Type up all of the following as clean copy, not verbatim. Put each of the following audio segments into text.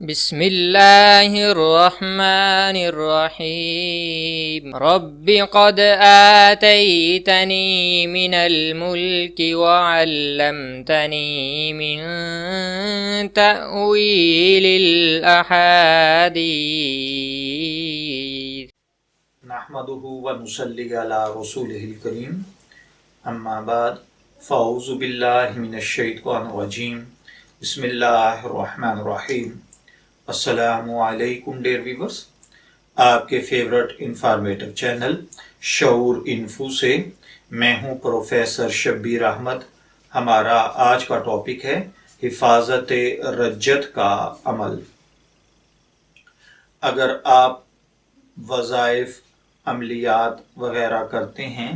بسم اللہ الرحمن الرحیم رب قد آتیتنی من الملک وعلمتنی من تأویل الاحادیث نحمده ونصلی علی رسوله الکریم اما بعد فاعوذ باللہ من الشیطان الرجیم بسم اللہ الرحمن الرحیم السلام علیکم ڈیئر ویورز، آپ کے فیورٹ انفارمیٹو چینل شعور انفو سے میں ہوں پروفیسر شبیر احمد۔ ہمارا آج کا ٹاپک ہے حفاظت رجت کا عمل۔ اگر آپ وظائف، عملیات وغیرہ کرتے ہیں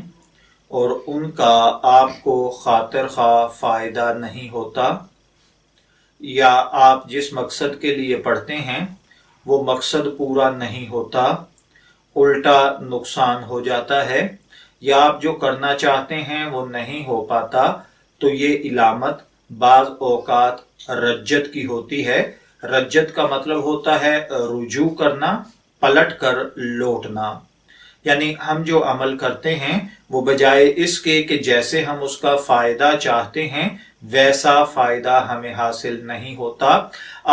اور ان کا آپ کو خاطر خواہ فائدہ نہیں ہوتا، یا آپ جس مقصد کے لیے پڑھتے ہیں وہ مقصد پورا نہیں ہوتا، الٹا نقصان ہو جاتا ہے، یا آپ جو کرنا چاہتے ہیں وہ نہیں ہو پاتا، تو یہ علامت بعض اوقات رجت کی ہوتی ہے۔ رجت کا مطلب ہوتا ہے رجوع کرنا، پلٹ کر لوٹنا، یعنی ہم جو عمل کرتے ہیں وہ بجائے اس کے کہ جیسے ہم اس کا فائدہ چاہتے ہیں ویسا فائدہ ہمیں حاصل نہیں ہوتا۔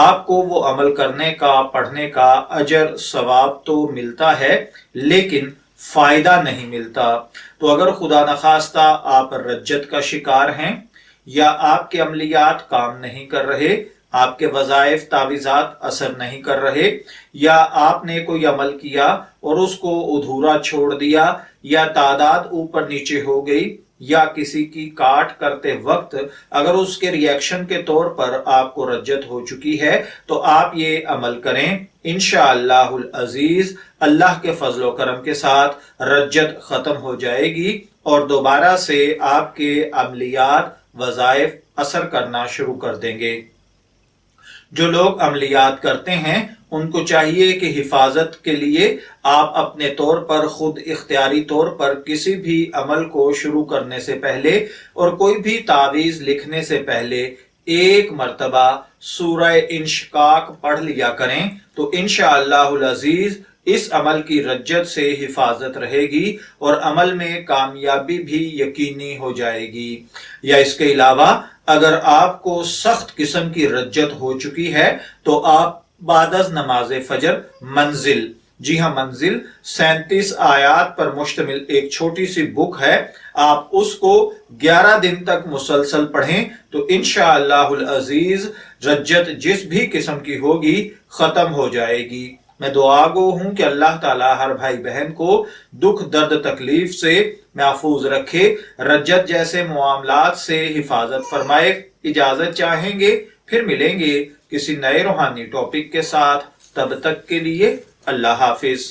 آپ کو وہ عمل کرنے کا، پڑھنے کا اجر ثواب تو ملتا ہے لیکن فائدہ نہیں ملتا۔ تو اگر خدا نخواستہ آپ رجت کا شکار ہیں، یا آپ کے عملیات کام نہیں کر رہے، آپ کے وظائف تعویذات اثر نہیں کر رہے، یا آپ نے کوئی عمل کیا اور اس کو ادھورا چھوڑ دیا، یا تعداد اوپر نیچے ہو گئی، یا کسی کی کاٹ کرتے وقت اگر اس کے ریئیکشن کے طور پر آپ کو رجت ہو چکی ہے، تو آپ یہ عمل کریں، انشاءاللہ العزیز اللہ کے فضل و کرم کے ساتھ رجت ختم ہو جائے گی اور دوبارہ سے آپ کے عملیات، وظائف اثر کرنا شروع کر دیں گے۔ جو لوگ عملیات کرتے ہیں ان کو چاہیے کہ حفاظت کے لیے آپ اپنے طور پر، خود اختیاری طور پر کسی بھی عمل کو شروع کرنے سے پہلے اور کوئی بھی تعویذ لکھنے سے پہلے ایک مرتبہ سورہ انشقاق پڑھ لیا کریں، تو انشاءاللہ العزیز اس عمل کی رجت سے حفاظت رہے گی اور عمل میں کامیابی بھی یقینی ہو جائے گی۔ یا اس کے علاوہ اگر آپ کو سخت قسم کی رجت ہو چکی ہے تو آپ بعد از نماز فجر منزل، جی ہاں منزل 37 آیات پر مشتمل ایک چھوٹی سی بک ہے، آپ اس کو 11 دن تک مسلسل پڑھیں تو انشاءاللہ العزیز رجت جس بھی قسم کی ہوگی ختم ہو جائے گی۔ میں دعا گو ہوں کہ اللہ تعالیٰ ہر بھائی بہن کو دکھ درد تکلیف سے محفوظ رکھے، رجت جیسے معاملات سے حفاظت فرمائے۔ اجازت چاہیں گے، پھر ملیں گے کسی نئے روحانی ٹاپک کے ساتھ، تب تک کے لیے اللہ حافظ۔